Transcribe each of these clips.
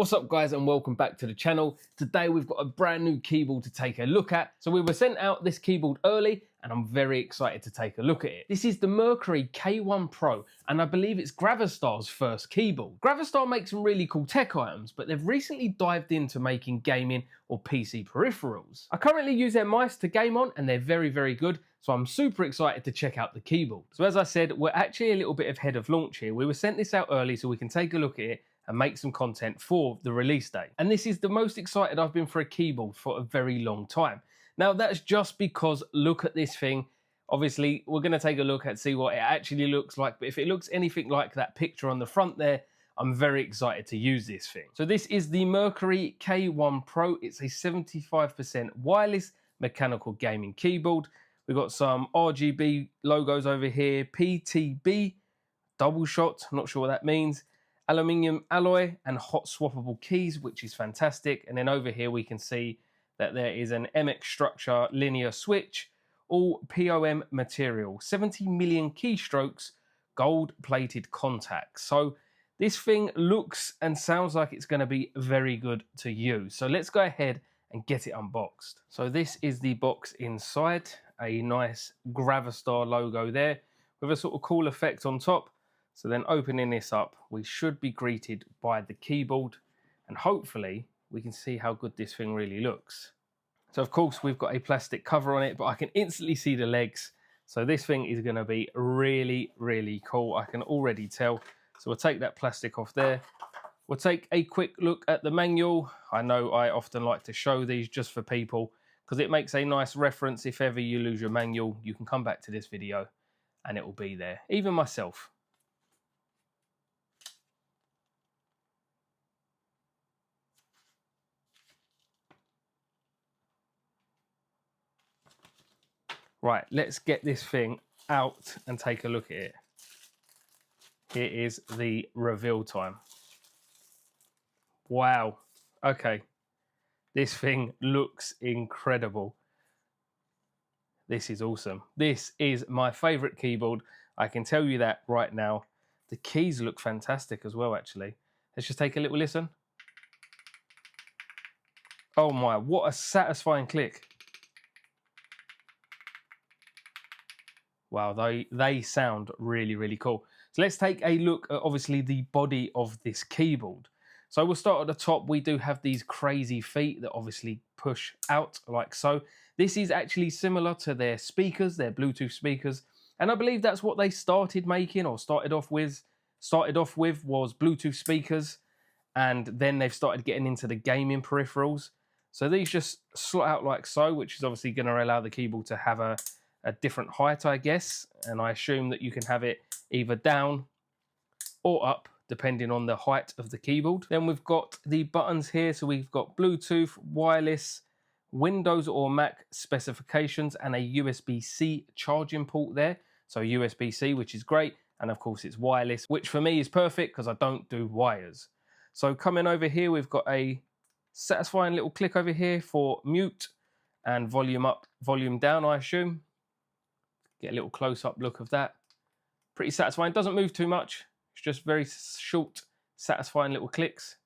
What's up guys, and welcome back to the channel. Today we've got a brand new keyboard to take a look at. So we were sent out this keyboard early and I'm very excited to take a look at it. This is the Mercury K1 PRO and I believe it's Gravastar's first keyboard. Gravastar makes some really cool tech items, but they've recently dived into making gaming or PC peripherals. I currently use their mice to game on and they're very good. So I'm super excited to check out the keyboard. So as I said, we're actually a little bit ahead of launch here. We were sent this out early so we can take a look at it and make some content for the release date. And this is the most excited I've been for a keyboard for a very long time. Now that's just because look at this thing. Obviously we're going to take a look at see what it actually looks like, but if it looks anything like that picture on the front there, I'm very excited to use this thing. So this is the Mercury K1 PRO. It's a 75% wireless mechanical gaming keyboard. We've got some RGB logos over here, PTB, double shot, I'm not sure what that means, aluminium alloy and hot swappable keys, which is fantastic. And then over here we can see that there is an MX structure linear switch, all POM material, 70 million keystrokes, gold plated contacts. So this thing looks and sounds like it's going to be very good to use. So let's go ahead and get it unboxed. So this is the box inside, a nice Gravastar logo there with a sort of cool effect on top. So then opening this up, we should be greeted by the keyboard and hopefully we can see how good this thing really looks. So of course we've got a plastic cover on it, but I can instantly see the legs. So this thing is going to be really cool. I can already tell. So we'll take that plastic off there. We'll take a quick look at the manual. I know I often like to show these just for people because it makes a nice reference. If ever you lose your manual, you can come back to this video and it will be there. Even myself. Right, let's get this thing out and take a look at it. Here is the reveal time. Wow, okay. This thing looks incredible. This is awesome. This is my favorite keyboard. I can tell you that right now. The keys look fantastic as well, actually. Let's just take a little listen. Oh my, what a satisfying click. Wow, they sound really cool. So let's take a look at obviously the body of this keyboard. So we'll start at the top. We do have these crazy feet that obviously push out like so. This is actually similar to their speakers, their Bluetooth speakers. And I believe that's what they started making or started off with was Bluetooth speakers. And then they've started getting into the gaming peripherals. So these just slot out like so, which is obviously going to allow the keyboard to have a different height, I guess, and I assume that you can have it either down or up depending on the height of the keyboard. Then we've got the buttons here, so we've got Bluetooth, wireless, Windows or Mac specifications, and a USB-C charging port there. So USB-C, which is great, and of course it's wireless, which for me is perfect because I don't do wires. So coming over here, we've got a satisfying little click over here for mute and volume up, volume down, I assume. Get a little close-up look of that. Pretty satisfying. Doesn't move too much. It's just very short, satisfying little clicks.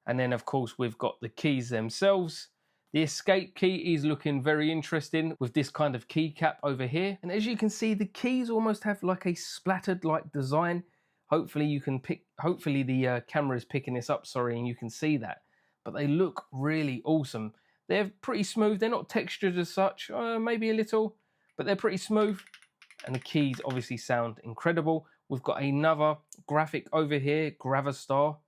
And then, of course, we've got the keys themselves. The escape key is looking very interesting with this kind of keycap over here. And as you can see, the keys almost have like a splattered-like design. Hopefully, you can pick. Hopefully, the camera is picking this up. Sorry, and you can see that. But they look really awesome. They're pretty smooth. They're not textured as such. Maybe a little. But they're pretty smooth, and the keys obviously sound incredible. We've got another graphic over here, Gravastar,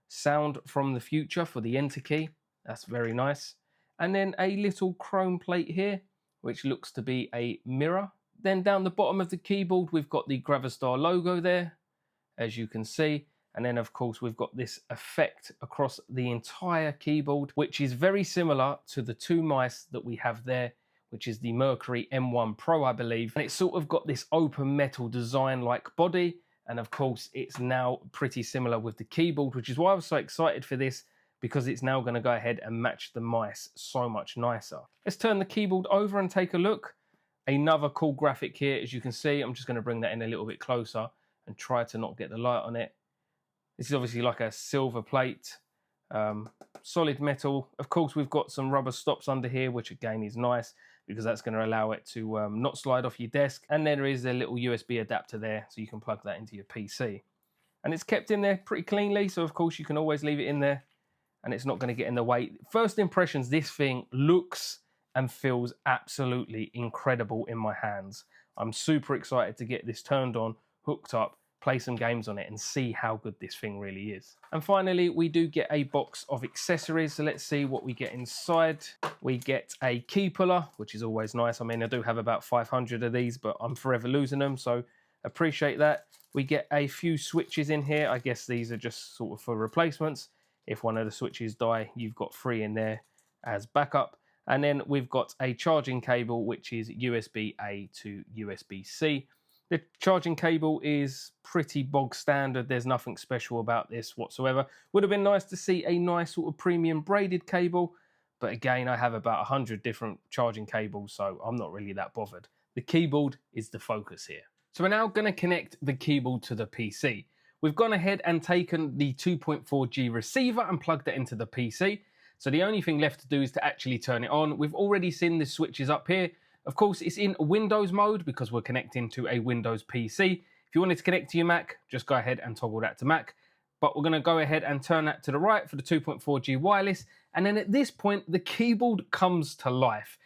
sound from the future for the enter key. That's very nice. And then a little chrome plate here, which looks to be a mirror. Then down the bottom of the keyboard, we've got the Gravastar logo there, as you can see. And then, of course, we've got this effect across the entire keyboard, which is very similar to the two mice that we have there, which is the Mercury M1 PRO, I believe. And it's sort of got this open metal design like body. And of course, it's now pretty similar with the keyboard, which is why I was so excited for this, because it's now going to go ahead and match the mice so much nicer. Let's turn the keyboard over and take a look. Another cool graphic here, as you can see. I'm just going to bring that in a little bit closer and try to not get the light on it. This is obviously like a silver plate, solid metal. Of course, we've got some rubber stops under here, which again is nice because that's going to allow it to not slide off your desk. And then there is a little USB adapter there, so you can plug that into your PC. And it's kept in there pretty cleanly, so of course you can always leave it in there and it's not going to get in the way. First impressions, this thing looks and feels absolutely incredible in my hands. I'm super excited to get this turned on, hooked up, play some games on it and see how good this thing really is. And finally, we do get a box of accessories. So let's see what we get inside. We get a key puller, which is always nice. I mean, I do have about 500 of these, but I'm forever losing them, so appreciate that. We get a few switches in here. I guess these are just sort of for replacements. If one of the switches die, you've got 3 in there as backup. And then we've got a charging cable, which is USB-A to USB-C. The charging cable is pretty bog standard. There's nothing special about this whatsoever. Would have been nice to see a nice sort of premium braided cable, but again, I have about 100 different charging cables, so I'm not really that bothered. The keyboard is the focus here. So we're now going to connect the keyboard to the PC. We've gone ahead and taken the 2.4G receiver and plugged it into the PC. So the only thing left to do is to actually turn it on. We've already seen the switches up here. Of course, it's in Windows mode because we're connecting to a Windows PC. If you wanted to connect to your Mac, just go ahead and toggle that to Mac. But we're going to go ahead and turn that to the right for the 2.4G wireless. And then at this point, the keyboard comes to life.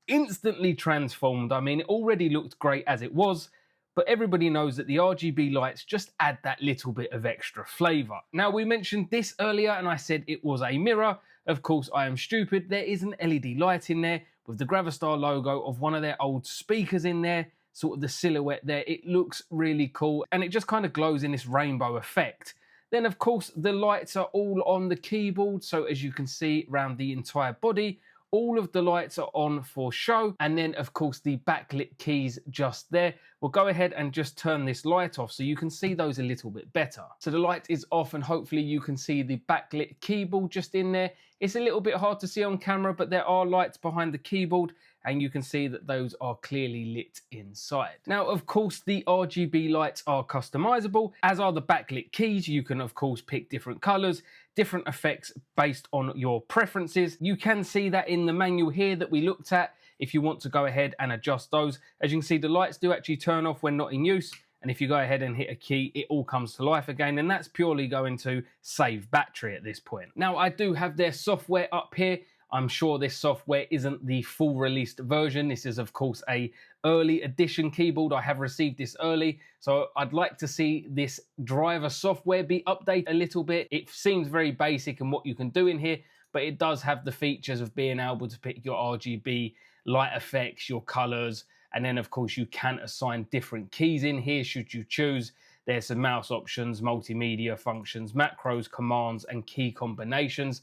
Instantly transformed. I mean, it already looked great as it was, but everybody knows that the RGB lights just add that little bit of extra flavor. Now, we mentioned this earlier and I said it was a mirror. Of course, I am stupid. There is an LED light in there with the Gravastar logo of one of their old speakers in there, sort of the silhouette there. It looks really cool and it just kind of glows in this rainbow effect. Then, of course, the lights are all on the keyboard. So as you can see around the entire body, all of the lights are on for show. And then, of course, the backlit keys just there. We'll go ahead and just turn this light off so you can see those a little bit better. So the light is off and hopefully you can see the backlit keyboard just in there. It's a little bit hard to see on camera, but there are lights behind the keyboard and you can see that those are clearly lit inside. Now, of course, the RGB lights are customizable, as are the backlit keys. You can, of course, pick different colors, different effects based on your preferences. You can see that in the manual here that we looked at if you want to go ahead and adjust those. As you can see, the lights do actually turn off when not in use. And if you go ahead and hit a key, it all comes to life again. And that's purely going to save battery at this point. Now, I do have their software up here. I'm sure this software isn't the full released version. This is, of course, a early edition keyboard. I have received this early. So I'd like to see this driver software be updated a little bit. It seems very basic in what you can do in here, but it does have the features of being able to pick your RGB light effects, your colors, and then, of course, you can assign different keys in here should you choose. There's some mouse options, multimedia functions, macros, commands, and key combinations.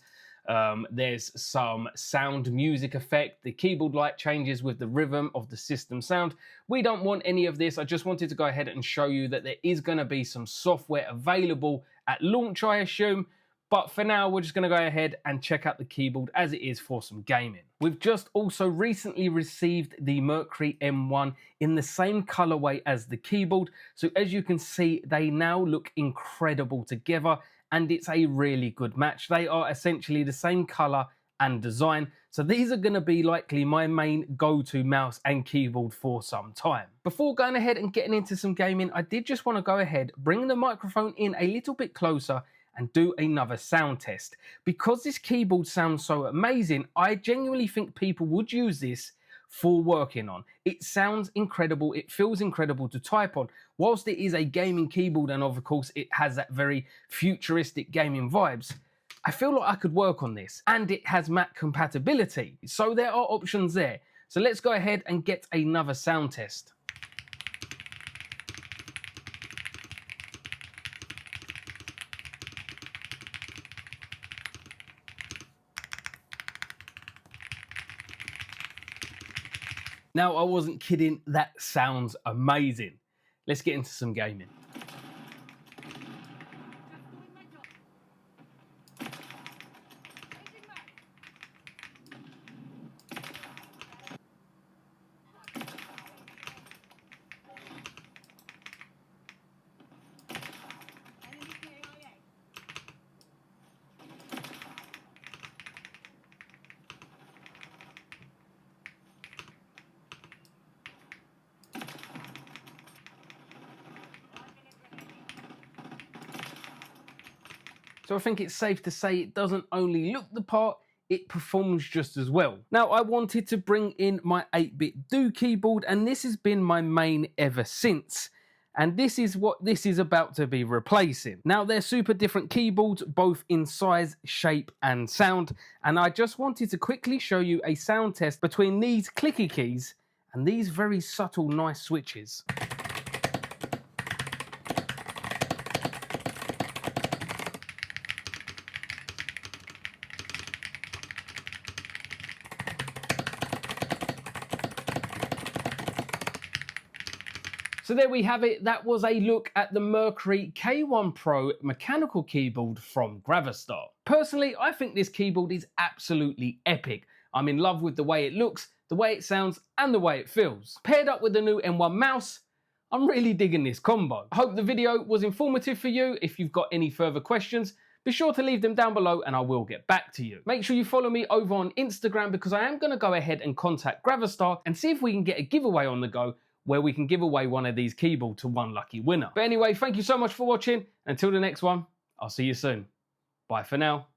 There's some sound music effect. The keyboard light changes with the rhythm of the system sound. We don't want any of this. I just wanted to go ahead and show you that there is going to be some software available at launch, I assume. But for now, we're just going to go ahead and check out the keyboard as it is for some gaming. We've just also recently received the Mercury M1 in the same colorway as the keyboard. So as you can see, they now look incredible together and it's a really good match. They are essentially the same color and design. So these are going to be likely my main go-to mouse and keyboard for some time. Before going ahead and getting into some gaming, I did just want to go ahead, bring the microphone in a little bit closer and do another sound test. Because this keyboard sounds so amazing, I genuinely think people would use this for working on. It sounds incredible, it feels incredible to type on. Whilst it is a gaming keyboard and of course it has that very futuristic gaming vibes, I feel like I could work on this. And it has Mac compatibility, so there are options there. So let's go ahead and get another sound test. Now, I wasn't kidding, that sounds amazing. Let's get into some gaming. So I think it's safe to say it doesn't only look the part, it performs just as well. Now, I wanted to bring in my 8-bit Do keyboard, and this has been my main ever since. And this is what this is about to be replacing. Now, they're super different keyboards, both in size, shape, and sound. And I just wanted to quickly show you a sound test between these clicky keys and these very subtle, nice switches. So there we have it. That was a look at the Mercury K1 PRO mechanical keyboard from Gravastar. Personally, I think this keyboard is absolutely epic. I'm in love with the way it looks, the way it sounds, and the way it feels. Paired up with the new M1 mouse, I'm really digging this combo. I hope the video was informative for you. If you've got any further questions, be sure to leave them down below and I will get back to you. Make sure you follow me over on Instagram because I am going to go ahead and contact Gravastar and see if we can get a giveaway on the go where we can give away one of these keyboards to one lucky winner. But anyway, thank you so much for watching. Until the next one, I'll see you soon. Bye for now.